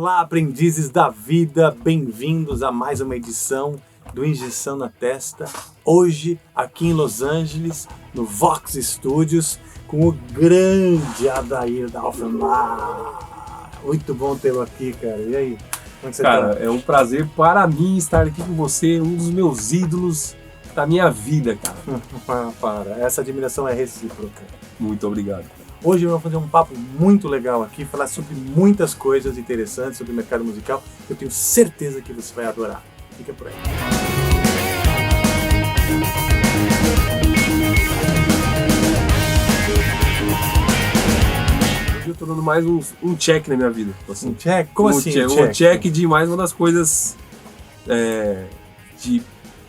Olá, aprendizes da vida, bem-vindos a mais uma edição do Injeção na Testa. Hoje, aqui em Los Angeles, no Vox Studios, com o grande Adair da Offenbach. Muito bom tê-lo aqui, cara. E aí? Como é que você Cara, tá? é um prazer para mim estar aqui com você, um dos meus ídolos da minha vida, cara. Para, essa admiração é recíproca. Muito obrigado. Hoje eu vou fazer um papo muito legal aqui, falar sobre muitas coisas interessantes sobre o mercado musical, que eu tenho certeza que você vai adorar. Fica por aí. Hoje eu tô dando mais um check na minha vida. Assim. Um check? Como assim? Um check de mais uma das coisas de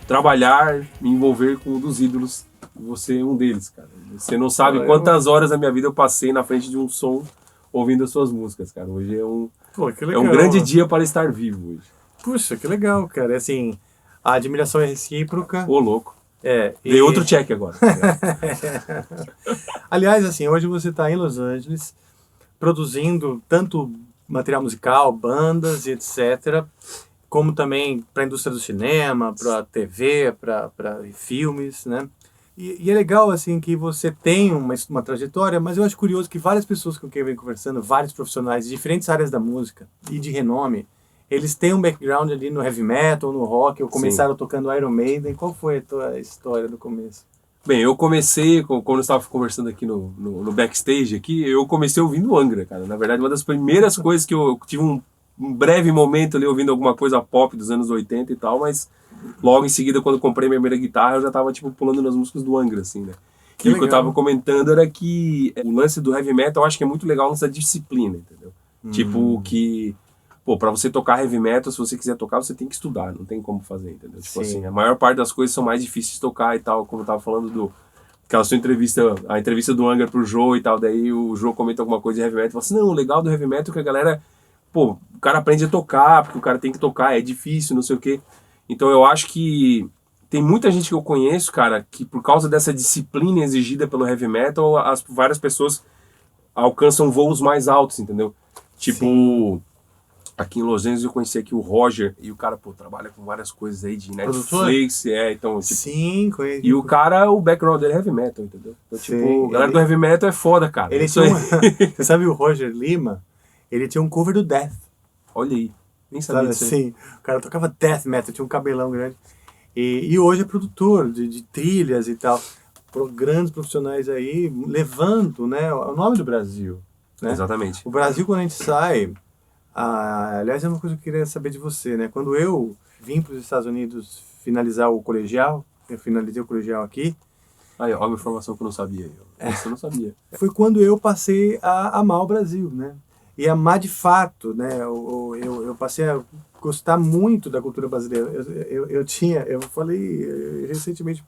trabalhar, me envolver com um dos ídolos. Você é um deles, cara. Você não sabe quantas horas da minha vida eu passei na frente de um som ouvindo as suas músicas, cara. Hoje Pô, que legal. é um grande dia para estar vivo hoje. Puxa, que legal, cara. Assim, a admiração é recíproca. Ô, louco. E outro check agora. Aliás, assim, hoje você está em Los Angeles produzindo tanto material musical, bandas e etc., como também para a indústria do cinema, para TV, para filmes, né? E é legal, assim, que você tem uma trajetória, mas eu acho curioso que várias pessoas com quem eu venho conversando, vários profissionais de diferentes áreas da música e de renome, eles têm um background ali no heavy metal, no rock, ou começaram tocando Iron Maiden. Qual foi a tua história do começo? Bem, eu comecei, quando eu estava conversando aqui no backstage, aqui, eu comecei ouvindo Angra, cara. Na verdade, uma das primeiras coisas que eu tive um breve momento ali ouvindo alguma coisa pop dos anos 80 e tal, mas logo em seguida, quando eu comprei minha primeira guitarra, eu já tava, tipo, pulando nas músicas do Angra, assim, né? E o que eu tava comentando era que o lance do heavy metal, eu acho que é muito legal o lance da disciplina, entendeu? Tipo, que, pô, pra você tocar heavy metal, se você quiser tocar, você tem que estudar, não tem como fazer, entendeu? Tipo assim, a maior parte das coisas são mais difíceis de tocar e tal, como eu tava falando aquela sua entrevista, a entrevista do Angra pro Jô e tal, daí o Jô comenta alguma coisa de heavy metal e fala assim, não, o legal do heavy metal é que a galera, pô, o cara aprende a tocar, porque o cara tem que tocar, é difícil, não sei o quê. Então eu acho que tem muita gente que eu conheço, cara, que por causa dessa disciplina exigida pelo heavy metal, várias pessoas alcançam voos mais altos, entendeu? Tipo, aqui em Los Angeles eu conheci aqui o Roger, e o cara, pô, trabalha com várias coisas aí de Netflix, então, tipo... Sim, conheço. E o cara, o background dele é heavy metal, entendeu? Então, tipo, a galera do heavy metal é foda, cara. Você sabe o Roger Lima? Ele tinha um cover do Death. Olha aí. Nem sabia disso aí. Sim, o cara tocava death metal, tinha um cabelão grande. E hoje é produtor de trilhas e tal. Grandes profissionais aí levando, né, o nome do Brasil. Né? Exatamente. O Brasil, quando a gente sai... aliás, é uma coisa que eu queria saber de você, né? Quando eu vim para os Estados Unidos finalizar o colegial, eu finalizei o colegial aqui. Aí, ó, uma informação que eu não sabia. Isso eu não sabia. Foi quando eu passei a amar o Brasil, né? E amar de fato, né? Eu passei a gostar muito da cultura brasileira. Eu falei recentemente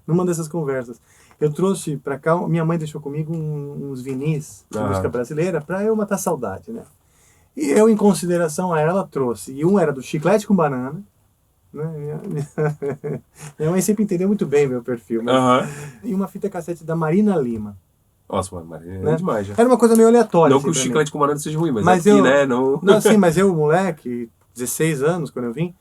numa dessas conversas, eu trouxe para cá, minha mãe deixou comigo uns vinis de música brasileira para eu matar a saudade, né? E eu, em consideração a ela, trouxe. E um era do Chiclete com Banana, né? Minha mãe sempre entendeu muito bem meu perfil, mas... E uma fita cassete da Marina Lima. Nossa, Marina é demais já. Era uma coisa meio aleatória. Não que o chiclete com banana seja ruim, mas aqui, eu, né? Não, sim, mas eu, moleque, 16 anos, quando eu vim,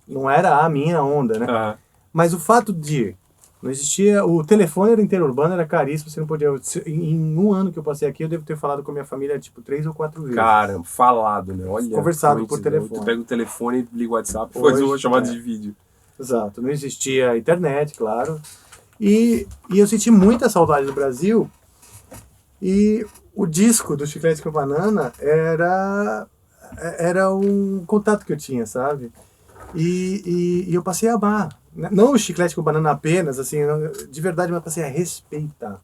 não era a minha onda, né? Mas o fato de... Não existia... O telefone era interurbano, era caríssimo, você não podia... Em um ano que eu passei aqui, eu devo ter falado com a minha família, tipo, 3 ou 4 vezes. Caramba, falado, né? Olha, conversado por telefone. Tu pega o telefone, liga o WhatsApp, faz uma chamada de vídeo. Exato. Não existia internet, claro. E eu senti muita saudade do Brasil. E o disco do Chiclete com Banana era um contato que eu tinha, sabe? E eu passei a amar. Não o Chiclete com Banana apenas, assim, de verdade, mas passei a respeitar.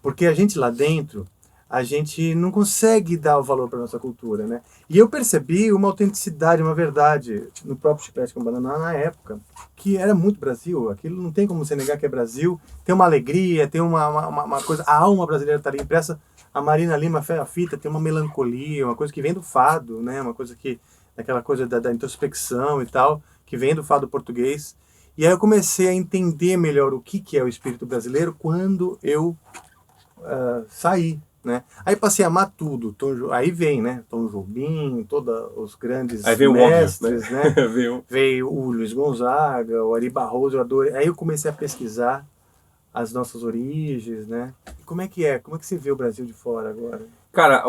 Porque a gente lá dentro, a gente não consegue dar o valor para nossa cultura, né? E eu percebi uma autenticidade, uma verdade no próprio Chiclete com Banana na época, que era muito Brasil. Aquilo não tem como você negar que é Brasil. Tem uma alegria, tem uma coisa... A alma brasileira está ali impressa. A Marina Lima, a fita, tem uma melancolia, uma coisa que vem do fado, né? Uma coisa que... Aquela coisa da introspecção e tal, que vem do fado português. E aí eu comecei a entender melhor o que é o espírito brasileiro quando eu saí né? Aí passei a amar tudo. Aí vem, né? Tom Jobim, todos os grandes aí veio mestres, o óbvio, né? Veio o Luiz Gonzaga, o Ari Barroso, eu adorei. Aí eu comecei a pesquisar as nossas origens, né? E como é que é? Como é que você vê o Brasil de fora agora? Cara,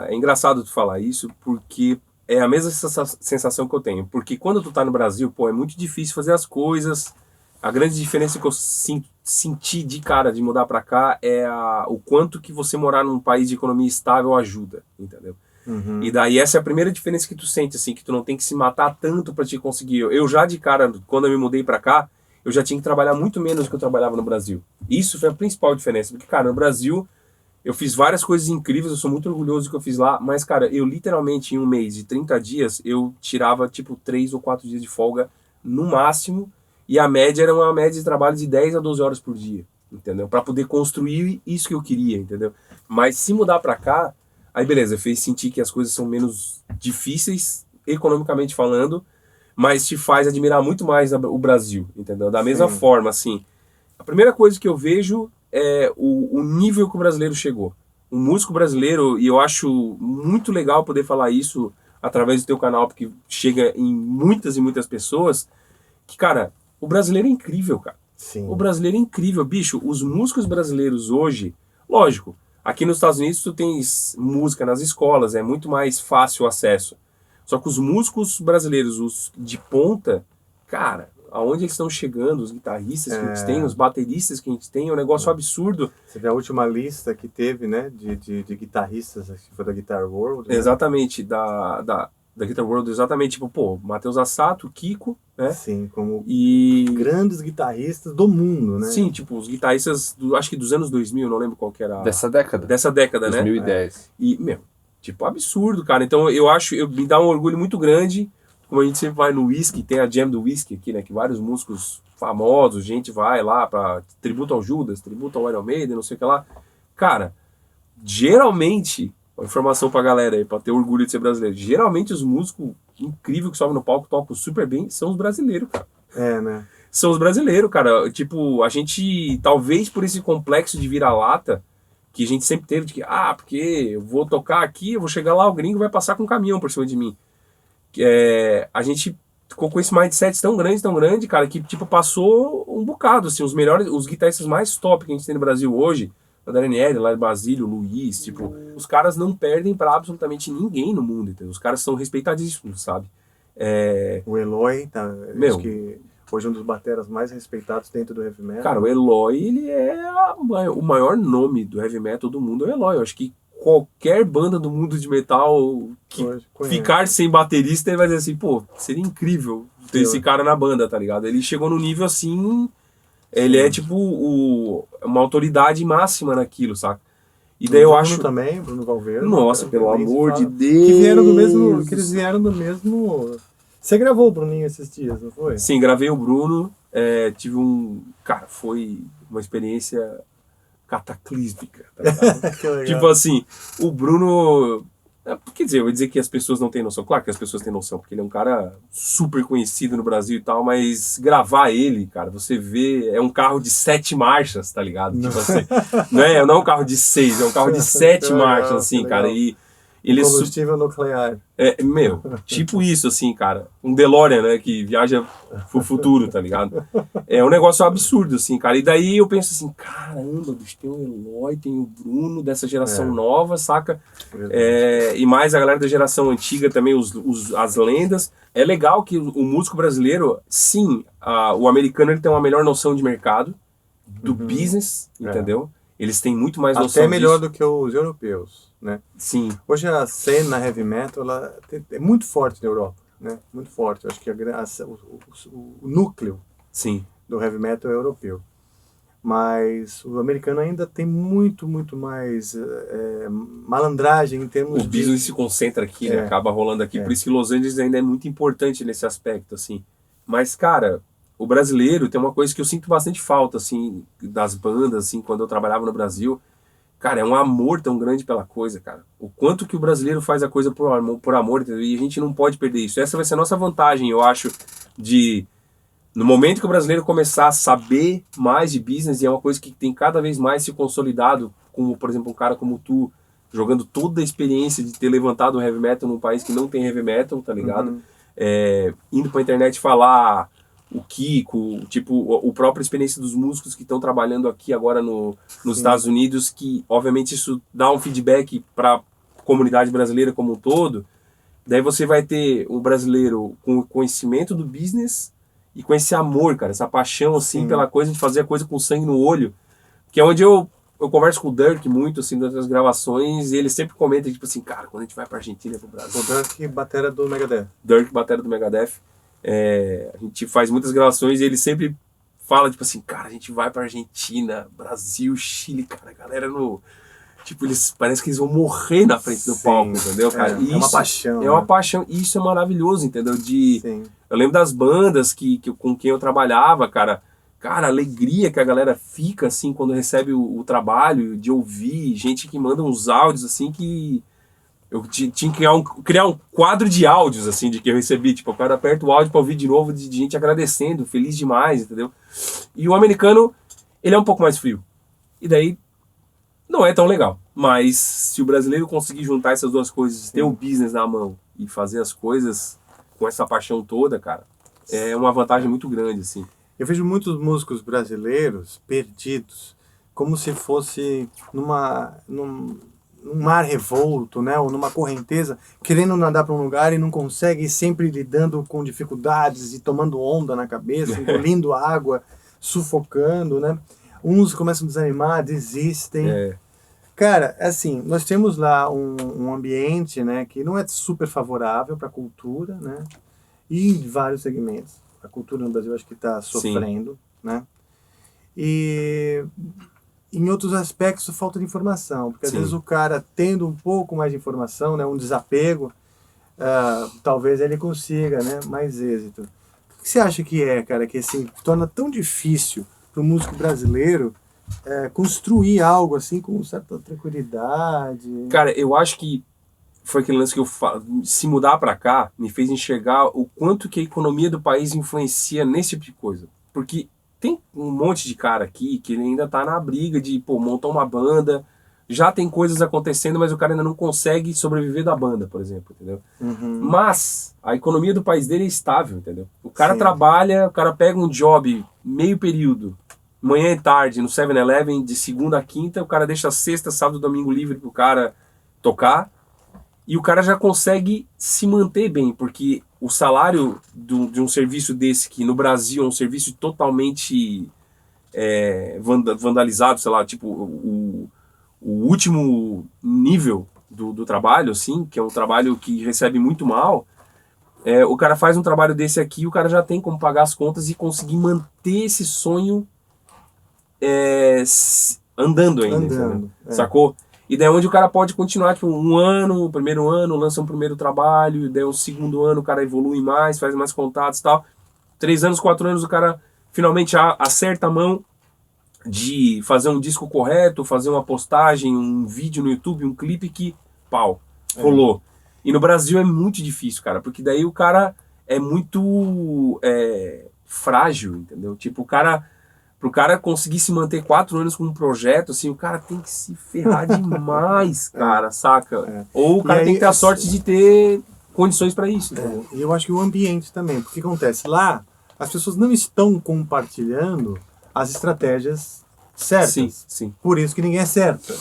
é engraçado tu falar isso, porque é a mesma sensação que eu tenho. Porque quando tu tá no Brasil, pô, é muito difícil fazer as coisas. A grande diferença que eu senti de cara de mudar pra cá é o quanto que você morar num país de economia estável ajuda, entendeu? Uhum. E daí essa é a primeira diferença que tu sente, assim, que tu não tem que se matar tanto pra te conseguir. Eu já de cara, quando eu me mudei pra cá, eu já tinha que trabalhar muito menos do que eu trabalhava no Brasil. Isso foi a principal diferença, porque, cara, no Brasil eu fiz várias coisas incríveis, eu sou muito orgulhoso do que eu fiz lá, mas, cara, eu literalmente em um mês de 30 dias, eu tirava, tipo, 3 ou 4 dias de folga no máximo, e a média era uma média de trabalho de 10 a 12 horas por dia, entendeu? Pra poder construir isso que eu queria, entendeu? Mas se mudar pra cá, aí beleza, fez sentir que as coisas são menos difíceis, economicamente falando, mas te faz admirar muito mais o Brasil, entendeu? Da mesma forma, assim, a primeira coisa que eu vejo é o nível que o brasileiro chegou. O músico brasileiro, e eu acho muito legal poder falar isso através do teu canal, porque chega em muitas e muitas pessoas, que, cara, o brasileiro é incrível, cara. Sim. O brasileiro é incrível, bicho. Os músicos brasileiros hoje, lógico, aqui nos Estados Unidos tu tens música nas escolas, é muito mais fácil o acesso. Só que os músicos brasileiros, os de ponta, cara, aonde eles estão chegando, os guitarristas que a gente tem, os bateristas que a gente tem, é um negócio absurdo. Você vê a última lista que teve, né, de guitarristas, acho que foi da Guitar World. Né? Exatamente, da Guitar World, exatamente, tipo, pô, Matheus Assato, Kiko, né? Sim, como e grandes guitarristas do mundo, né? Sim, tipo, os guitarristas, acho que dos anos 2000, não lembro qual que era. Dessa década, 2010. né? E, meu, tipo, absurdo, cara. Então, eu acho, me dá um orgulho muito grande, como a gente sempre vai no Whisky, tem a Jam do Whisky aqui, né, que vários músicos famosos, gente vai lá pra tributo ao Judas, tributo ao Iron Maiden, não sei o que lá. Cara, geralmente, uma informação pra galera aí, pra ter orgulho de ser brasileiro, geralmente os músicos incríveis que sobem no palco, tocam super bem, são os brasileiros, cara. É, né? São os brasileiros, cara. Tipo, a gente, talvez por esse complexo de vira-lata, que a gente sempre teve de que, porque eu vou tocar aqui, eu vou chegar lá, o gringo vai passar com um caminhão por cima de mim. A gente ficou com esse mindset tão grande, cara, que, tipo, passou um bocado, assim, os melhores, os guitarristas mais top que a gente tem no Brasil hoje, o Daniel, lá de Basílio, o Luiz, tipo, os caras não perdem pra absolutamente ninguém no mundo, entendeu? Os caras são respeitadíssimos, sabe? O Eloy, tá, acho que hoje é um dos bateras mais respeitados dentro do heavy metal. Cara, o Eloy, ele é o maior nome do heavy metal do mundo, é o Eloy. Eu acho que qualquer banda do mundo de metal que ficar sem baterista, ele vai dizer assim, pô, seria incrível ter esse cara na banda, tá ligado? Ele chegou no nível assim, ele é tipo uma autoridade máxima naquilo, saca? E daí eu acho também, Bruno Valverde. Nossa, pelo amor de Deus. Que eles vieram do mesmo. Você gravou o Bruninho esses dias, não foi? Sim, gravei o Bruno. Tive Cara, foi uma experiência cataclísmica, tá ligado? Tipo assim, o Bruno. Quer dizer, eu vou dizer que as pessoas não têm noção. Claro que as pessoas têm noção, porque ele é um cara super conhecido no Brasil e tal, mas gravar ele, cara, você vê, é um carro de 7 marchas, tá ligado? Tipo assim, não é um carro de 6, é um carro de 7 marchas, assim, cara. E ele combustível nuclear. Tipo isso, assim, cara. Um DeLorean, né, que viaja pro futuro, tá ligado? É um negócio absurdo, assim, cara. E daí eu penso assim, caramba, bicho, tem o Eloy, tem o Bruno dessa geração nova, saca? E mais a galera da geração antiga também, as lendas. É legal que o músico brasileiro, sim, o americano ele tem uma melhor noção de mercado, do business, entendeu? Eles têm muito mais noção até melhor do que os europeus, né? Sim. Hoje a cena heavy metal ela é muito forte na Europa, né? Muito forte. Eu acho que o núcleo do heavy metal é europeu. Mas o americano ainda tem muito mais malandragem em termos de... O business se concentra aqui, né? Acaba rolando aqui. Por isso que Los Angeles ainda é muito importante nesse aspecto, assim. Mas, cara... O brasileiro tem uma coisa que eu sinto bastante falta, assim, das bandas, assim, quando eu trabalhava no Brasil. Cara, é um amor tão grande pela coisa, cara. O quanto que o brasileiro faz a coisa por amor, entendeu? E a gente não pode perder isso. Essa vai ser a nossa vantagem, eu acho, no momento que o brasileiro começar a saber mais de business, e é uma coisa que tem cada vez mais se consolidado como, por exemplo, um cara como tu, jogando toda a experiência de ter levantado o heavy metal num país que não tem heavy metal, tá ligado? Indo pra internet falar o Kiko, tipo, a própria experiência dos músicos que estão trabalhando aqui agora nos Estados Unidos, que obviamente isso dá um feedback pra comunidade brasileira como um todo. Daí você vai ter um brasileiro com o conhecimento do business e com esse amor, cara, essa paixão, assim, pela coisa de fazer a coisa com sangue no olho, que é onde eu converso com o Dirk muito, assim, das gravações, e ele sempre comenta, tipo assim, cara, quando a gente vai pra Argentina, pro Brasil... O Dirk, batera do Megadeth. Dirk, batera do Megadeth. A gente faz muitas gravações e ele sempre fala, tipo assim, cara, a gente vai pra Argentina, Brasil, Chile, cara, a galera no... Tipo, parece que eles vão morrer na frente do palco, entendeu, cara? É uma paixão. É uma paixão, e isso é maravilhoso, entendeu? Eu lembro das bandas com quem eu trabalhava, cara, a alegria que a galera fica, assim, quando recebe o trabalho, de ouvir, gente que manda uns áudios, assim, que eu tinha que criar um quadro de áudios, assim, de que eu recebi, tipo, o cara aperta o áudio pra ouvir de novo, de gente agradecendo, feliz demais, entendeu? E o americano, ele é um pouco mais frio. E daí, não é tão legal. Mas se o brasileiro conseguir juntar essas duas coisas, ter o business na mão e fazer as coisas com essa paixão toda, cara, é uma vantagem muito grande, assim. Eu vejo muitos músicos brasileiros perdidos, como se fosse num mar revolto, né? Ou numa correnteza, querendo nadar para um lugar e não consegue, sempre lidando com dificuldades e tomando onda na cabeça, engolindo água, sufocando, né? Uns começam a desanimar, desistem. Cara, assim, nós temos lá um ambiente, né, que não é super favorável para a cultura, né? E em vários segmentos. A cultura no Brasil acho que está sofrendo, né? E em outros aspectos falta de informação, porque às vezes o cara tendo um pouco mais de informação, né, um desapego, talvez ele consiga, né, mais êxito. O que você acha que cara, que assim, torna tão difícil para o músico brasileiro construir algo assim com certa tranquilidade? Cara, eu acho que foi aquele lance que se mudar pra cá me fez enxergar o quanto que a economia do país influencia nesse tipo de coisa. Porque tem um monte de cara aqui que ele ainda tá na briga de, montar uma banda, já tem coisas acontecendo, mas o cara ainda não consegue sobreviver da banda, por exemplo, entendeu? Mas a economia do país dele é estável, entendeu? O cara trabalha, o cara pega um job meio período, manhã e tarde, no 7-Eleven, de segunda a quinta, o cara deixa sexta, sábado, domingo livre pro cara tocar, e o cara já consegue se manter bem, porque o salário de um serviço desse, que no Brasil é um serviço totalmente vandalizado, sei lá, tipo, o último nível do trabalho, assim, que é um trabalho que recebe muito mal, o cara faz um trabalho desse aqui, o cara já tem como pagar as contas e conseguir manter esse sonho andando ainda, sacou? E daí onde o cara pode continuar, tipo, o primeiro ano, lança um primeiro trabalho, daí o segundo ano o cara evolui mais, faz mais contatos e tal. 3 anos, 4 anos o cara finalmente acerta a mão de fazer um disco correto, fazer uma postagem, um vídeo no YouTube, um clipe que, rolou. E no Brasil é muito difícil, cara, porque daí o cara é muito frágil, entendeu? Tipo, pro cara conseguir se manter 4 anos com um projeto, assim, o cara tem que se ferrar demais, cara, saca? Ou o cara tem que ter a sorte de ter condições para isso. E eu acho que o ambiente também, porque acontece lá, as pessoas não estão compartilhando as estratégias certas. Sim. Por isso que ninguém acerta.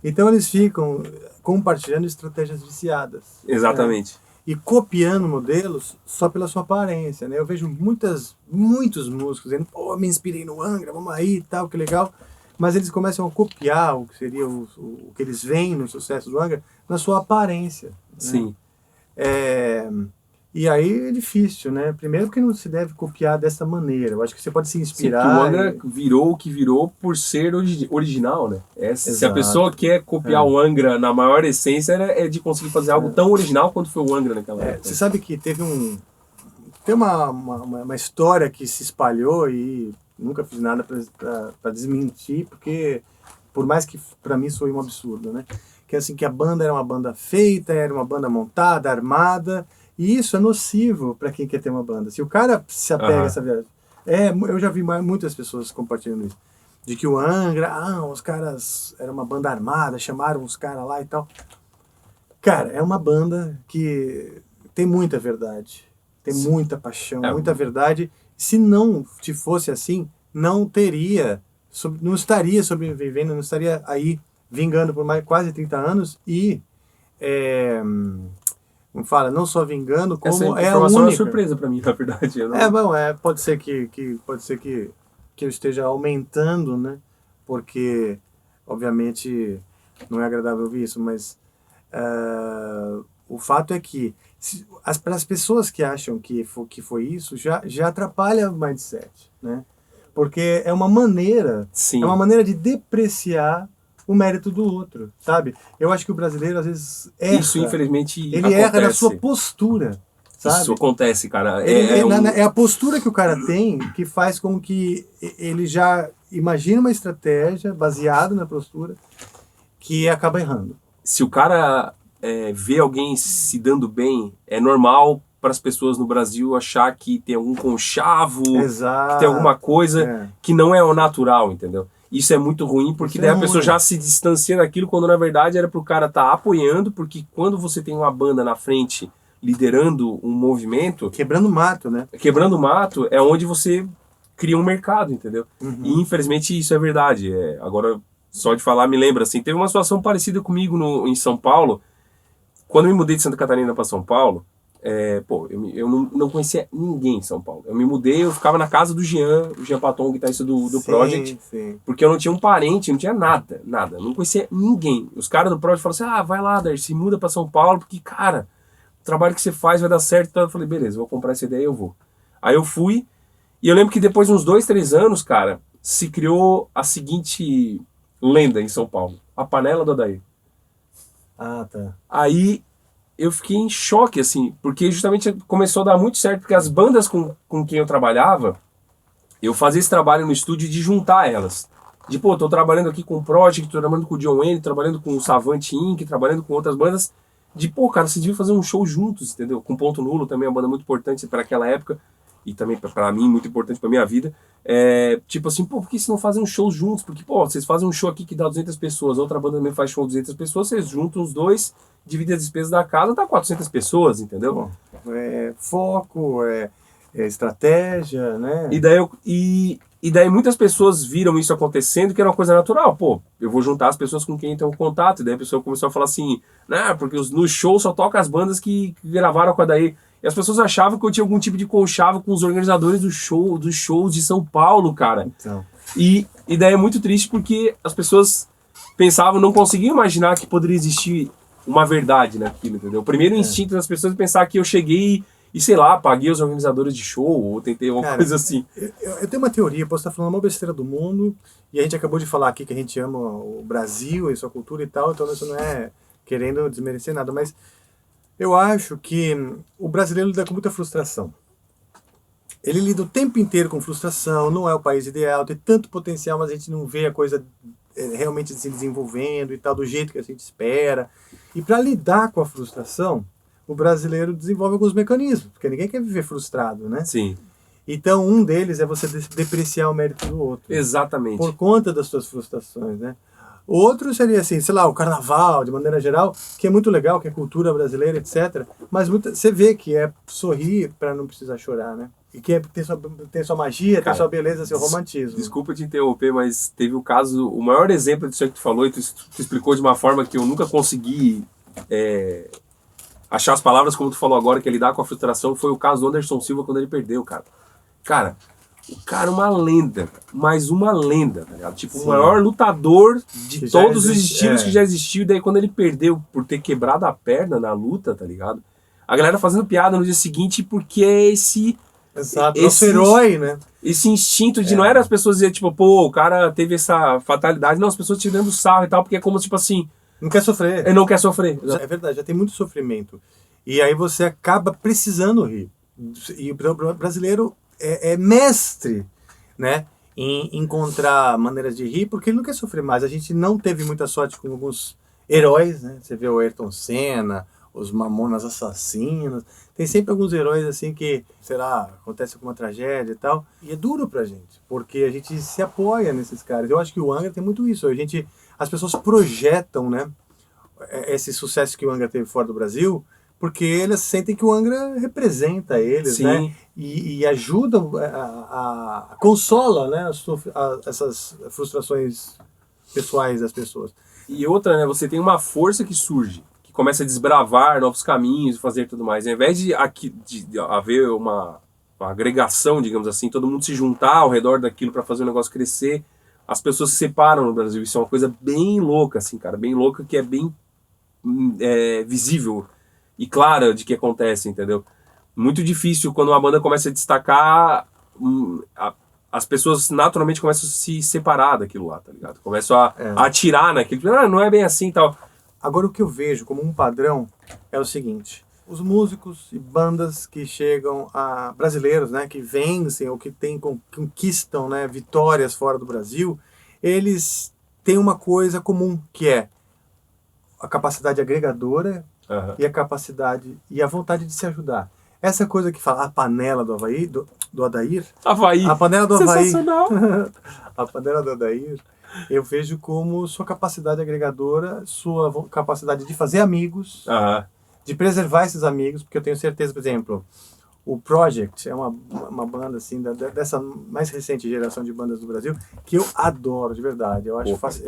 Então eles ficam compartilhando estratégias viciadas. Exatamente. Né? E copiando modelos só pela sua aparência, né? Eu vejo muitos músicos dizendo, me inspirei no Angra, vamos aí e tal, que legal. Mas eles começam a copiar o que seria o que eles veem no sucesso do Angra na sua aparência. Sim. Né? E aí é difícil, né? Primeiro porque não se deve copiar dessa maneira. Eu acho que você pode se inspirar. Sim, o Angra virou o que virou por ser original, né? Se a pessoa quer copiar o Angra na maior essência, é de conseguir fazer algo tão original quanto foi o Angra naquela época. Você sabe que tem uma história que se espalhou e nunca fiz nada para desmentir, porque por mais que para mim foi um absurdo, né? Que assim, que a banda era uma banda feita, era uma banda montada, armada. E isso é nocivo para quem quer ter uma banda. Se o cara se apega a essa viagem... eu já vi muitas pessoas compartilhando isso. de que o Angra, os caras, era uma banda armada, chamaram os caras lá e tal. Cara, é uma banda que tem muita verdade, tem muita paixão, muita verdade. Se não te fosse assim, não estaria sobrevivendo, não estaria aí vingando por mais quase 30 anos e, como fala, não só vingando, como é a única. É uma surpresa para mim, na verdade. Pode ser que eu esteja aumentando, né? Porque, obviamente, não é agradável ouvir isso, mas o fato é que para as pessoas que acham que foi isso, já atrapalha o mindset, né? Porque é uma maneira de depreciar o mérito do outro, sabe? Eu acho que o brasileiro, às vezes, erra. Isso, infelizmente, ele erra na sua postura, sabe? Isso acontece, cara. É a postura que o cara tem que faz com que ele já imagine uma estratégia baseada na postura que acaba errando. Se o cara vê alguém se dando bem, é normal para as pessoas no Brasil achar que tem algum conchavo, que tem alguma coisa que não é o natural, entendeu? Isso é muito ruim, porque daí a pessoa já se distancia daquilo, quando na verdade era pro cara estar apoiando, porque quando você tem uma banda na frente liderando um movimento... Quebrando mato, né? Quebrando mato é onde você cria um mercado, entendeu? Uhum. E infelizmente isso é verdade. Agora, só de falar me lembra, assim, teve uma situação parecida comigo em São Paulo. Quando eu me mudei de Santa Catarina para São Paulo, eu não conhecia ninguém em São Paulo. Eu me mudei, eu ficava na casa do Jean, o Jean Paton, guitarrista do Project, porque eu não tinha um parente, não tinha nada, não conhecia ninguém. Os caras do Project falaram assim, vai lá, Darcy, muda para São Paulo, porque, cara, o trabalho que você faz vai dar certo. Então eu falei, beleza, vou comprar essa ideia e eu vou. Aí eu fui, e eu lembro que depois de uns 2, 3 anos, cara, se criou a seguinte lenda em São Paulo, a panela do Odair. Ah, tá. Aí eu fiquei em choque, assim, porque justamente começou a dar muito certo, porque as bandas com quem eu trabalhava, eu fazia esse trabalho no estúdio de juntar elas. Tô trabalhando aqui com o Project, tô trabalhando com o John Wayne, trabalhando com o Savant Inc., trabalhando com outras bandas, cara, vocês deviam fazer um show juntos, entendeu? Com Ponto Nulo também, é uma banda muito importante para aquela época, e também para mim, muito importante para minha vida. Por que vocês não fazem um show juntos? Porque, vocês fazem um show aqui que dá 200 pessoas, outra banda também faz show de 200 pessoas, vocês juntam os dois, dividem as despesas da casa, dá 400 pessoas, entendeu? Bom, foco, estratégia, né? E daí muitas pessoas viram isso acontecendo, que era uma coisa natural. Eu vou juntar as pessoas com quem tem um contato. E daí a pessoa começou a falar assim, porque no show só toca as bandas que gravaram com a Daí. E as pessoas achavam que eu tinha algum tipo de conchavo com os organizadores dos shows de São Paulo, cara. Então. E daí é muito triste porque as pessoas pensavam, não conseguiam imaginar que poderia existir uma verdade naquilo, entendeu? O primeiro instinto das pessoas é pensar que eu cheguei e, sei lá, paguei os organizadores de show, ou tentei uma coisa assim. Eu tenho uma teoria, posso estar falando uma besteira do mundo, e a gente acabou de falar aqui que a gente ama o Brasil e sua cultura e tal, então isso não é querendo desmerecer nada, mas eu acho que o brasileiro lida com muita frustração. Ele lida o tempo inteiro com frustração, não é o país ideal, tem tanto potencial, mas a gente não vê a coisa realmente se desenvolvendo e tal, do jeito que a gente espera. E para lidar com a frustração, o brasileiro desenvolve alguns mecanismos, porque ninguém quer viver frustrado, né? Sim. Então, um deles é você depreciar o mérito do outro. Exatamente. Por conta das suas frustrações, né? Outro seria assim, sei lá, o carnaval, de maneira geral, que é muito legal, que é cultura brasileira, etc. Mas você vê que é sorrir para não precisar chorar, né? E que tem sua magia, cara, tem sua beleza, seu romantismo. Desculpa te interromper, mas teve o caso, o maior exemplo disso que tu falou, e tu explicou de uma forma que eu nunca consegui achar as palavras como tu falou agora, que é lidar com a frustração, foi o caso do Anderson Silva quando ele perdeu, cara. Cara, o cara é uma lenda, mais uma lenda, tá ligado? Tipo, sim, o maior lutador de que todos os estilos que já existiu, e daí quando ele perdeu por ter quebrado a perna na luta, tá ligado? A galera fazendo piada no dia seguinte, porque é esse... Exato, esse herói, né? Esse instinto de não era as pessoas dizer, tipo, o cara teve essa fatalidade, não, as pessoas tirando sarro e tal, porque é como, tipo assim... Não quer sofrer. Ele não quer sofrer. É verdade, já tem muito sofrimento. E aí você acaba precisando rir. E o brasileiro é mestre, né, em encontrar maneiras de rir, porque ele não quer sofrer mais. A gente não teve muita sorte com alguns heróis, né? Você vê o Ayrton Senna, os Mamonas Assassinos. Tem sempre alguns heróis assim que, sei lá, acontece alguma tragédia e tal. E é duro pra gente, porque a gente se apoia nesses caras. Eu acho que o Angra tem muito isso. As pessoas projetam, né, esse sucesso que o Angra teve fora do Brasil, porque eles sentem que o Angra representa eles, Sim. né? E ajuda, consola, né, essas frustrações pessoais das pessoas. E outra, né, você tem uma força que surge, que começa a desbravar novos caminhos, fazer tudo mais. Ao invés de haver uma agregação, digamos assim, todo mundo se juntar ao redor daquilo para fazer o negócio crescer, as pessoas se separam no Brasil. Isso é uma coisa bem louca, assim, cara, bem louca, que é bem visível e clara de que acontece, entendeu? Muito difícil quando uma banda começa a destacar, as pessoas naturalmente começam a se separar daquilo lá, tá ligado? Começam a atirar naquilo, não é bem assim e tal. Agora o que eu vejo como um padrão é o seguinte: os músicos e bandas que chegam a brasileiros, né, que vencem ou que conquistam, né, vitórias fora do Brasil, eles têm uma coisa comum, que é a capacidade agregadora e a capacidade e a vontade de se ajudar. Essa coisa que fala a panela do Havaí, do Adair. Havaí. A panela do Havaí. Sensacional. A panela do Adair, eu vejo como sua capacidade agregadora, sua capacidade de fazer amigos, de preservar esses amigos, porque eu tenho certeza, por exemplo, o Project é uma banda assim, dessa mais recente geração de bandas do Brasil, que eu adoro, de verdade. Eu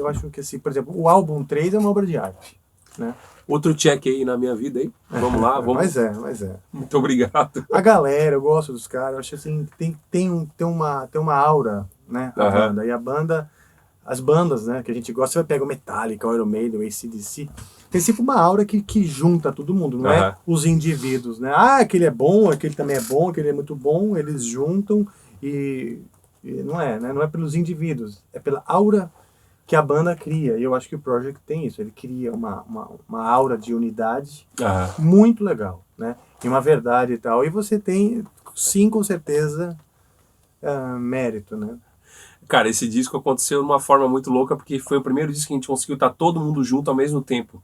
acho que, assim, por exemplo, o álbum 3 é uma obra de arte, né? Outro check aí na minha vida, hein? Vamos lá, vamos. Mas é. Muito obrigado. A galera, eu gosto dos caras, eu acho assim, tem uma aura, né? A banda. E a banda, as bandas, né, que a gente gosta, você vai pegar o Metallica, o Iron Maiden, o AC/DC, tem sempre uma aura que junta todo mundo, não é os indivíduos, né? Ah, aquele é bom, aquele também é bom, aquele é muito bom, eles juntam e não é, né? Não é pelos indivíduos, é pela aura que a banda cria. E eu acho que o Project tem isso, ele cria uma aura de unidade muito legal, né? E uma verdade e tal. E você tem, sim, com certeza, mérito, né? Cara, esse disco aconteceu de uma forma muito louca, porque foi o primeiro disco que a gente conseguiu estar todo mundo junto ao mesmo tempo,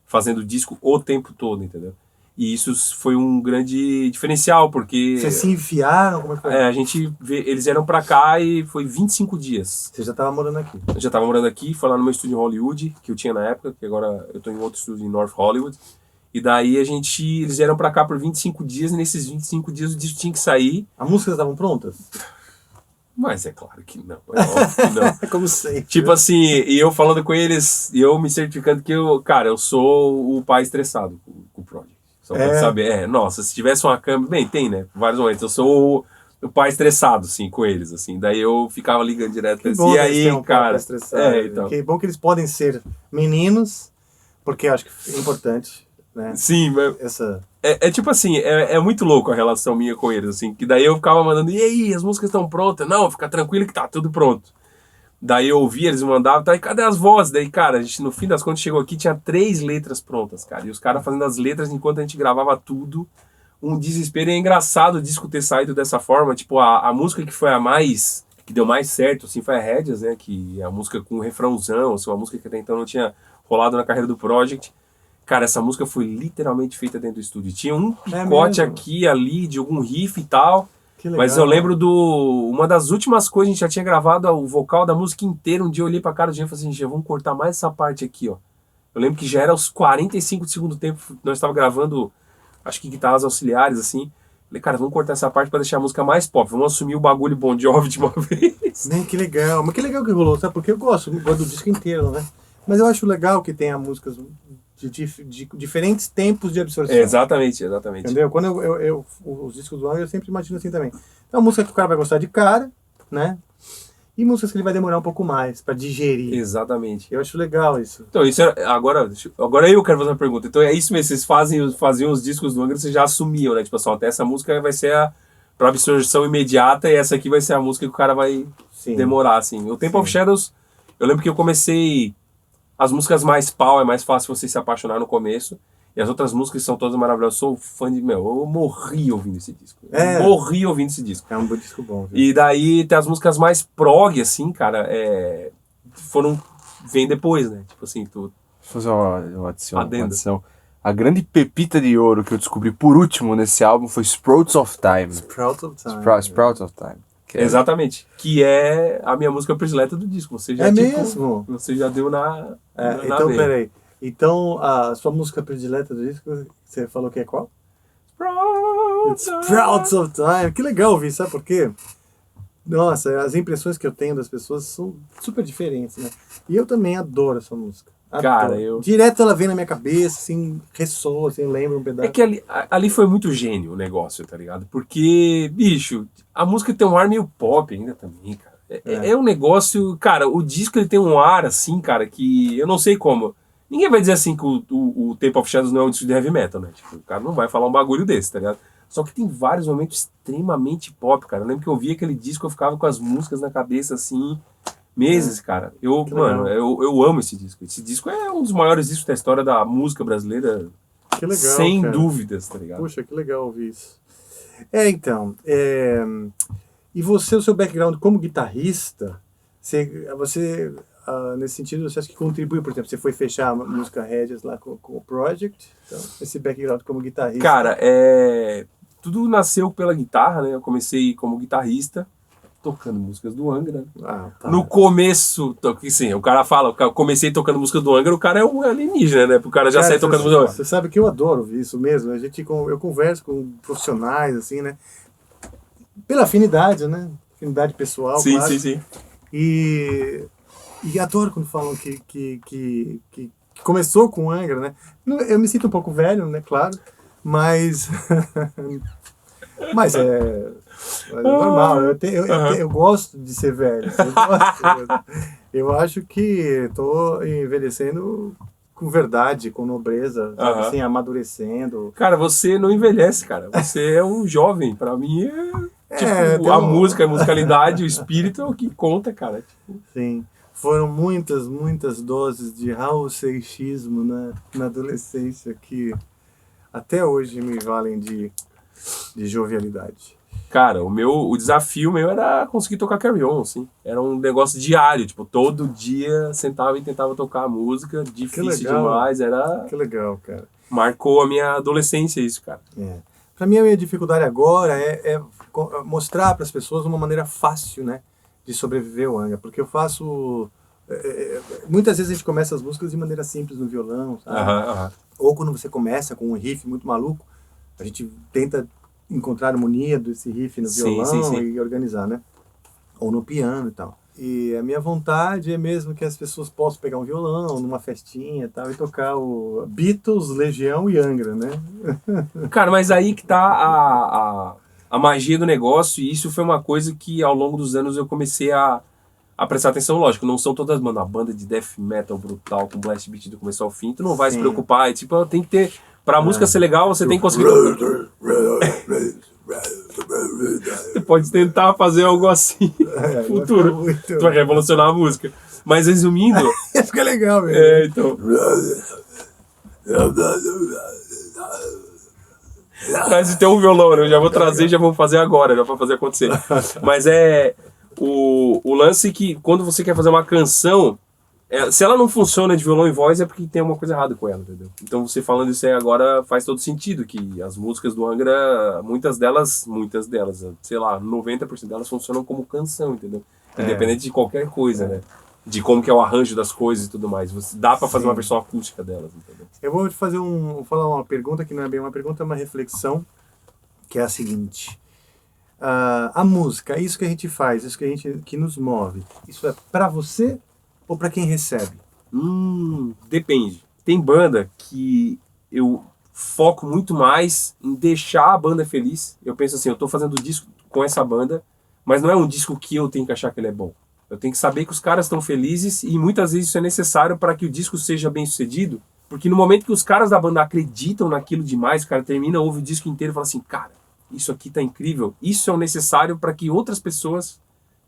fazendo o disco o tempo todo, entendeu? E isso foi um grande diferencial, porque... Vocês se enfiaram? Como é que foi? Eles vieram pra cá e foi 25 dias. Você já estava morando aqui? Eu já estava morando aqui, foi lá no meu estúdio em Hollywood, que eu tinha na época, que agora eu tô em outro estúdio em North Hollywood. E daí eles vieram pra cá por 25 dias, e nesses 25 dias o disco tinha que sair. As músicas estavam prontas? Mas é claro que não, é óbvio que não. Como sempre. Tipo assim, e eu falando com eles, e eu me certificando que eu sou o pai estressado com o Project. Só pra saber, nossa, se tivesse uma câmera, bem, tem, né, vários momentos, eu sou o pai estressado, assim, com eles, assim, daí eu ficava ligando direto, que assim, bom e aí, cara, então. Que bom que eles podem ser meninos, porque eu acho que é importante, né? Sim, mas tipo assim, é muito louco a relação minha com eles, assim, que daí eu ficava mandando, e aí, as músicas estão prontas? Não, fica tranquilo que tá tudo pronto. Daí eu ouvia, eles me mandavam, tá, e cadê as vozes? Daí, cara, a gente, no fim das contas, chegou aqui, tinha 3 letras prontas, cara. E os caras fazendo as letras enquanto a gente gravava tudo. Um desespero. E é engraçado o disco ter saído dessa forma. Tipo, a música que foi que deu mais certo, assim, foi a Rédeas, né? Que é a música com um refrãozão, assim, uma música que até então não tinha rolado na carreira do Project. Cara, essa música foi literalmente feita dentro do estúdio. Tinha um picote aqui e ali de algum riff e tal. Mas eu lembro uma das últimas coisas, a gente já tinha gravado o vocal da música inteira. Um dia eu olhei pra cara do Jean e falei assim, Jean, vamos cortar mais essa parte aqui, ó. Eu lembro que já era os 45 do segundo tempo, nós estávamos gravando, acho que guitarras auxiliares, assim. Falei, cara, vamos cortar essa parte pra deixar a música mais pop, vamos assumir o bagulho Bon Jovi de uma vez. Que legal, mas que legal que rolou, sabe? Porque eu gosto do disco inteiro, né? Mas eu acho legal que tenha músicas de diferentes tempos de absorção. Exatamente. Entendeu? Quando os discos do Angra, eu sempre imagino assim também. Então, música que o cara vai gostar de cara, né? E músicas que ele vai demorar um pouco mais pra digerir. Exatamente. Eu acho legal isso. Então, isso agora eu quero fazer uma pergunta. Então, é isso mesmo, vocês faziam os discos do Angra, vocês já assumiam, né? Tipo assim, até essa música vai ser pra absorção imediata e essa aqui vai ser a música que o cara vai demorar, assim. O Temple of Shadows, eu lembro que eu comecei... As músicas mais pau, é mais fácil você se apaixonar no começo. E as outras músicas são todas maravilhosas. Eu sou fã eu morri ouvindo esse disco. Morri ouvindo esse disco. É um disco bom. Viu? E daí tem as músicas mais prog, assim, cara, vem depois, né? Tipo assim, tu... Deixa eu fazer uma adição. A grande pepita de ouro que eu descobri por último nesse álbum foi Sprouts of Time. Sprouts of Time. Sprouts of Time. Exatamente. Que é a minha música predileta do disco. Você já, mesmo? Você já deu na então, veia. peraí. Então, a sua música predileta do disco, você falou que é qual? Sprouts of Time. Que legal ouvir, sabe por quê? Nossa, as impressões que eu tenho das pessoas são super diferentes, né? E eu também adoro essa música. Adoro. Cara, Direto ela vem na minha cabeça, assim, ressoa, assim, lembra um pedaço. É que ali foi muito gênio o negócio, tá ligado? Porque, bicho, a música tem um ar meio pop ainda também, cara. É um negócio... Cara, o disco ele tem um ar, assim, cara, que eu não sei como. Ninguém vai dizer assim que o Temple of Shadows não é um disco de heavy metal, né? Tipo, o cara não vai falar um bagulho desse, tá ligado? Só que tem vários momentos extremamente pop, cara. Eu lembro que eu via aquele disco, eu ficava com as músicas na cabeça, assim, meses, cara. Eu amo esse disco. Esse disco é um dos maiores discos da história da música brasileira. Que legal, sem cara. dúvidas, tá ligado? Puxa, que legal ouvir isso. Então, e você, o seu background como guitarrista, você nesse sentido, você acha que contribui, por exemplo, você foi fechar a música Rédeas lá com o Project, então, esse background como guitarrista? Cara, tudo nasceu pela guitarra, né? Eu comecei como guitarrista, tocando músicas do Angra. No começo, sim, o cara fala, eu comecei tocando música do Angra, o cara é um alienígena, né? O cara já sai tocando música do Angra. Você sabe que eu adoro ouvir isso mesmo. Eu converso com profissionais, assim, né? Pela afinidade, né? Afinidade pessoal, sim, claro. Sim. E adoro quando falam que começou com o Angra, né? Eu me sinto um pouco velho, né? Claro, mas... mas é normal. Eu gosto de ser velho. Eu acho que estou envelhecendo com verdade, com nobreza, sabe? Assim, amadurecendo. Cara, você não envelhece, cara. Você é um jovem. Pra mim a música, a musicalidade, o espírito é o que conta, cara. Tipo... Sim. Foram muitas doses de Raul Seixismo na adolescência que até hoje me valem de jovialidade. Cara, o desafio meu era conseguir tocar Carry On, assim. Era um negócio diário, tipo, todo dia sentava e tentava tocar a música, difícil demais, era... Que legal, cara. Marcou a minha adolescência isso, cara. Pra mim, a minha dificuldade agora é mostrar para as pessoas uma maneira fácil, né, de sobreviver o Angra, porque eu faço... muitas vezes a gente começa as músicas de maneira simples no violão, sabe? Ou quando você começa com um riff muito maluco, a gente tenta encontrar a harmonia desse riff no violão e organizar, né? Ou no piano e tal. E a minha vontade é mesmo que as pessoas possam pegar um violão numa festinha e tal e tocar o Beatles, Legião e Angra, né? Cara, mas aí que tá a magia do negócio, e isso foi uma coisa que ao longo dos anos eu comecei a prestar atenção. Lógico, não são todas, mano, a banda de death metal brutal com blast beat do começo ao fim, tu não vai se preocupar, tipo, tem que ter, pra música ser legal, você tem que conseguir... Você pode tentar fazer algo assim no futuro, tu vai revolucionar a música. Mas resumindo... Fica legal, velho. Então... Traz o teu violão, né? Eu já vou trazer, já vou fazer agora, já pra fazer acontecer. Mas o lance que quando você quer fazer uma canção, se ela não funciona de violão e voz é porque tem uma coisa errada com ela, entendeu? Então você falando isso aí agora faz todo sentido, que as músicas do Angra, muitas delas, sei lá, 90% delas funcionam como canção, entendeu? Independente de qualquer coisa, né? De como que é o arranjo das coisas e tudo mais. Dá pra fazer uma versão acústica delas, entendeu? Eu vou te falar uma pergunta que não é bem uma pergunta, é uma reflexão, que é a seguinte... a música, isso que a gente faz, isso que nos move, isso é pra você ou pra quem recebe? Depende. Tem banda que eu foco muito mais em deixar a banda feliz. Eu penso assim, eu tô fazendo disco com essa banda, mas não é um disco que eu tenho que achar que ele é bom. Eu tenho que saber que os caras estão felizes e muitas vezes isso é necessário para que o disco seja bem sucedido, porque no momento que os caras da banda acreditam naquilo demais, o cara termina, ouve o disco inteiro e fala assim, cara, isso aqui tá incrível. Isso é o necessário para que outras pessoas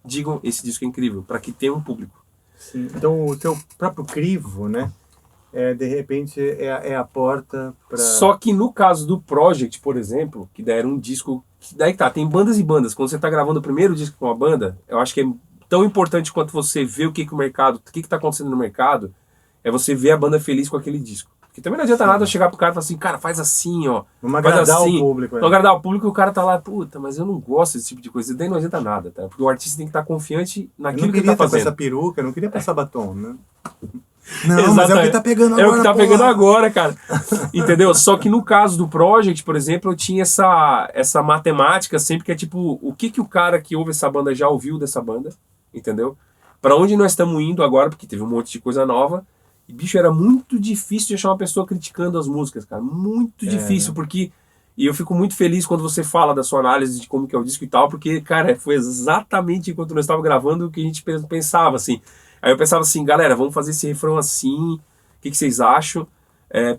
digam esse disco é incrível, para que tenha um público. Sim. Então o teu próprio crivo, né? De repente é a porta para... Só que no caso do Project, por exemplo, que daí era um disco... Daí tá, tem bandas e bandas. Quando você tá gravando o primeiro disco com uma banda, eu acho que é tão importante quanto você ver o que o mercado... O que tá acontecendo no mercado, é você ver a banda feliz com aquele disco. Porque também não adianta nada chegar pro cara e falar assim, cara, faz assim, ó. Vamos agradar assim. o público. Não agradar o público e o cara tá lá, puta, mas eu não gosto desse tipo de coisa. E daí não adianta nada, tá? Porque o artista tem que estar confiante naquilo que ele tá fazendo. Eu não queria essa peruca, eu não queria passar batom, né? Não, mas é o que tá pegando agora. É o que tá pegando agora, cara. Entendeu? Só que no caso do Project, por exemplo, eu tinha essa matemática sempre que é tipo, o que o cara que ouve essa banda já ouviu dessa banda, entendeu? Pra onde nós estamos indo agora, porque teve um monte de coisa nova. E, bicho, era muito difícil de achar uma pessoa criticando as músicas, cara. Muito difícil, porque... E eu fico muito feliz quando você fala da sua análise de como que é o disco e tal, porque, cara, foi exatamente enquanto nós estávamos gravando o que a gente pensava, assim. Aí eu pensava assim, galera, vamos fazer esse refrão assim, o que vocês acham?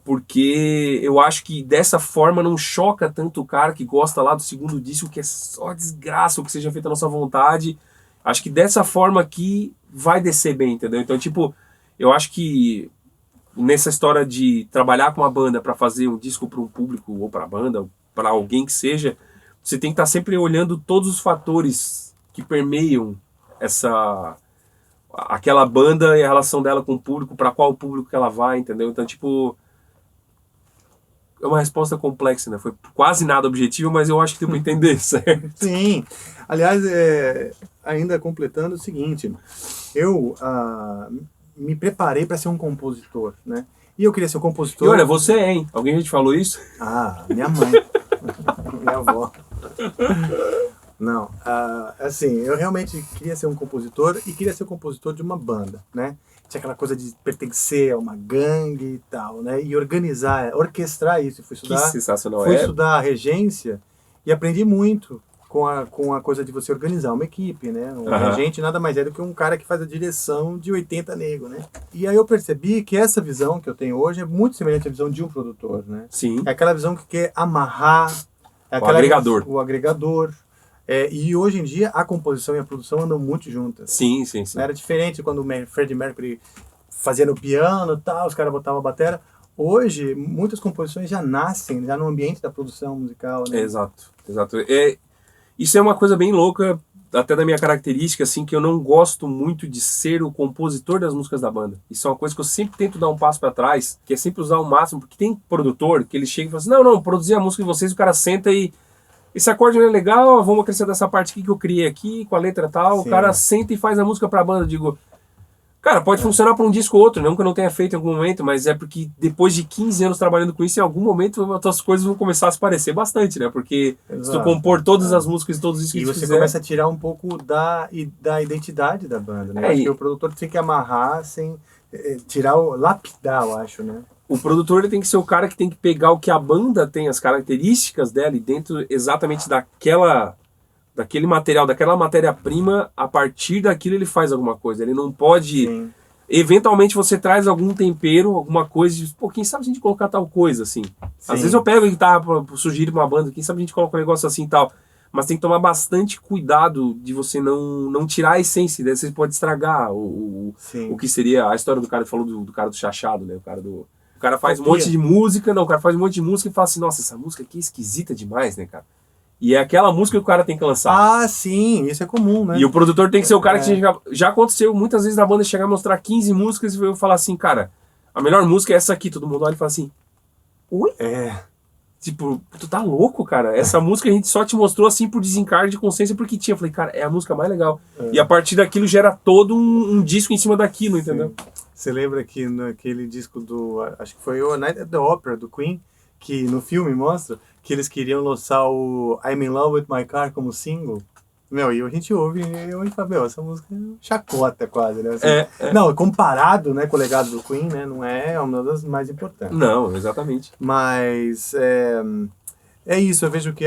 Porque eu acho que dessa forma não choca tanto o cara que gosta lá do segundo disco, que é só desgraça o que seja feito à nossa vontade. Acho que dessa forma aqui vai descer bem, entendeu? Então, tipo, eu acho que nessa história de trabalhar com uma banda para fazer um disco para um público, ou para a banda, ou para alguém que seja, você tem que estar sempre olhando todos os fatores que permeiam aquela banda e a relação dela com o público, para qual público que ela vai, entendeu? Então, tipo, é uma resposta complexa, né? Foi quase nada objetivo, mas eu acho que deu para entender, certo? Sim. Aliás, ainda completando o seguinte, eu me preparei para ser um compositor, né? E eu queria ser um compositor... E olha, você hein? Alguém já te falou isso? Ah, minha mãe. Minha avó. Não, assim, eu realmente queria ser um compositor e queria ser um compositor de uma banda, né? Tinha aquela coisa de pertencer a uma gangue e tal, né? E orquestrar isso. Fui estudar, que sensacional. Fui estudar regência e aprendi muito com a coisa de você organizar uma equipe, né? Um regente nada mais é do que um cara que faz a direção de 80 negros, né? E aí eu percebi que essa visão que eu tenho hoje é muito semelhante à visão de um produtor, né? Sim. É aquela visão que quer amarrar... O agregador. O agregador. E hoje em dia a composição e a produção andam muito juntas. Sim. Era diferente quando o Freddie Mercury fazia no piano e tal, os caras botavam a batera. Hoje, muitas composições já nascem já no ambiente da produção musical, né? Exato. Isso é uma coisa bem louca, até da minha característica, assim, que eu não gosto muito de ser o compositor das músicas da banda. Isso é uma coisa que eu sempre tento dar um passo para trás, que é sempre usar o máximo, porque tem produtor que ele chega e fala assim, não, produzir a música de vocês, o cara senta e esse acorde não é legal, vamos acrescentar essa parte aqui que eu criei aqui, com a letra tal. Sim. O cara senta e faz a música pra banda. Eu digo, cara, pode funcionar pra um disco ou outro, não que eu não tenha feito em algum momento, mas é porque depois de 15 anos trabalhando com isso, em algum momento as tuas coisas vão começar a se parecer bastante, né? Porque se tu compor todas as músicas e todos os discos que você começa a tirar um pouco da identidade da banda, né? Acho que o produtor tem que amarrar sem lapidar, eu acho, né? O produtor ele tem que ser o cara que tem que pegar o que a banda tem, as características dela, e dentro exatamente daquele material, daquela matéria-prima, a partir daquilo ele faz alguma coisa. Ele não pode... Sim. Eventualmente você traz algum tempero, alguma coisa, de, pô, quem sabe a gente colocar tal coisa, assim. Sim. Às vezes eu pego a guitarra pra sugerir pra uma banda, quem sabe a gente coloca um negócio assim e tal. Mas tem que tomar bastante cuidado de você não tirar a essência, daí você pode estragar o que seria a história do cara que falou do cara do chachado, né? O cara faz um monte de música, e fala assim, nossa, essa música aqui é esquisita demais, né, cara? E é aquela música que o cara tem que lançar. Ah, sim, isso é comum, né? E o produtor tem que ser o cara que já aconteceu muitas vezes na banda chegar a mostrar 15 músicas e eu falar assim, cara, a melhor música é essa aqui. Todo mundo olha e fala assim, oi? Tipo, tu tá louco, cara? Essa música a gente só te mostrou assim por desencargo de consciência porque tinha. Eu falei, cara, é a música mais legal. E a partir daquilo gera todo um disco em cima daquilo, entendeu? Você lembra que naquele disco acho que foi o Night at the Opera, do Queen, que no filme mostra que eles queriam lançar o I'm in Love with My Car como single? Meu, e a gente ouve e a gente fala, essa música é chacota quase, né? Assim, não, comparado, né, com o legado do Queen, né, não é uma das mais importantes. Não, exatamente. Mas é isso, eu vejo que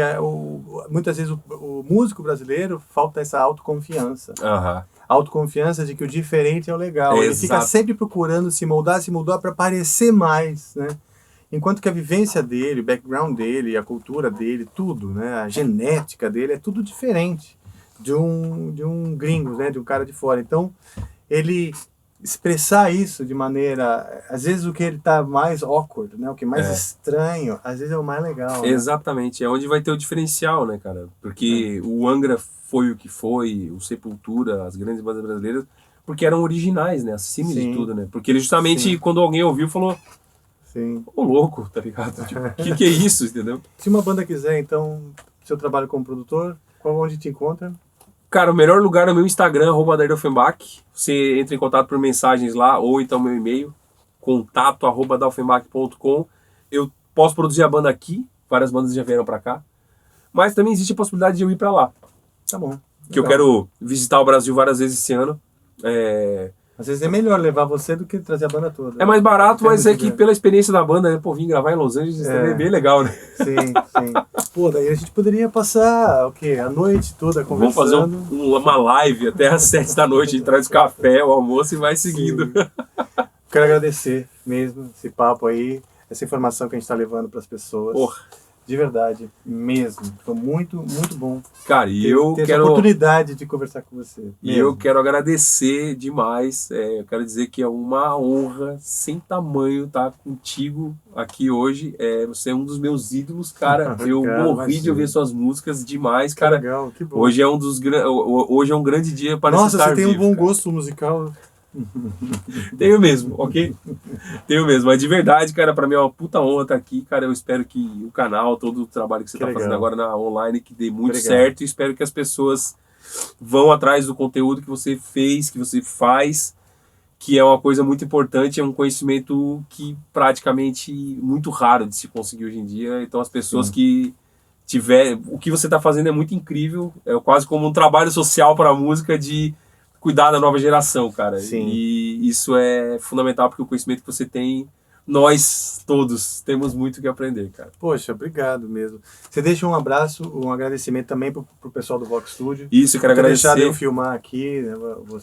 muitas vezes o músico brasileiro falta essa autoconfiança. Autoconfiança de que o diferente é o legal. Ele fica sempre procurando se moldar para parecer mais, né? Enquanto que a vivência dele, o background dele, a cultura dele, tudo, né? A genética dele é tudo diferente de um gringo, né? De um cara de fora. Então, ele expressar isso de maneira... Às vezes o que ele tá mais awkward, né? O que é mais estranho, às vezes é o mais legal. Né? Exatamente. É onde vai ter o diferencial, né, cara? Porque o Angra foi o que foi, o Sepultura, as grandes bandas brasileiras, porque eram originais, né? Acima de tudo, né? Porque ele justamente, quando alguém ouviu, falou... Sim. Ô louco, tá ligado? Tipo, que é isso, entendeu? Se uma banda quiser, então, seu trabalho como produtor, onde te encontra? Cara, o melhor lugar é o meu Instagram, @DardelFenbach. Você entra em contato por mensagens lá, ou então meu e-mail, contato@dalfenbach.com. Eu posso produzir a banda aqui, várias bandas já vieram pra cá, mas também existe a possibilidade de eu ir pra lá. Tá bom. Que eu quero visitar o Brasil várias vezes esse ano. Às vezes é melhor levar você do que trazer a banda toda. É mais barato, mas é que pela experiência da banda, né, pô, vim gravar em Los Angeles também é bem legal, né? Sim, sim. Pô, daí a gente poderia passar, o quê? A noite toda conversando. Vamos fazer uma live até às 7 da noite, a gente traz café, o almoço e vai seguindo. Quero agradecer mesmo esse papo aí, essa informação que a gente está levando para as pessoas. Porra. De verdade, mesmo. Foi muito, muito bom. Cara, e eu ter quero... essa oportunidade de conversar com você. E eu quero agradecer demais. Eu quero dizer que é uma honra sem tamanho estar contigo aqui hoje. Você é um dos meus ídolos, cara. Eu morri de ouvir suas músicas demais, cara. Que legal, que bom. Hoje é um grande dia para estar vivo. Nossa, você tem um bom gosto musical. Tenho mesmo, ok? Tenho mesmo, mas de verdade, cara, pra mim é uma puta honra estar aqui, cara. Eu espero que o canal, todo o trabalho que você tá fazendo agora na online, que dê muito certo, e espero que as pessoas vão atrás do conteúdo que você fez, que você faz, que é uma coisa muito importante, é um conhecimento que praticamente muito raro de se conseguir hoje em dia. Então as pessoas que tiver, o que você tá fazendo é muito incrível, é quase como um trabalho social para a música de cuidar da nova geração, cara. Sim. E isso é fundamental, porque o conhecimento que você tem, nós todos temos muito que aprender, cara. Poxa, obrigado mesmo. Você deixa um abraço, um agradecimento também pro pessoal do Vox Studio. Isso, eu quero agradecer. Deixar eu filmar aqui. Né,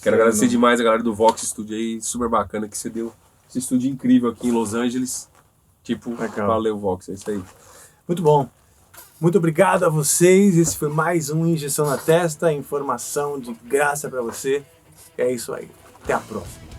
quero agradecer demais a galera do Vox Studio aí, super bacana que você deu esse estúdio incrível aqui em Los Angeles. Tipo, valeu, Vox, é isso aí. Muito bom. Muito obrigado a vocês. Esse foi mais um Injeção na Testa, informação de graça para você. É isso aí. Até a próxima.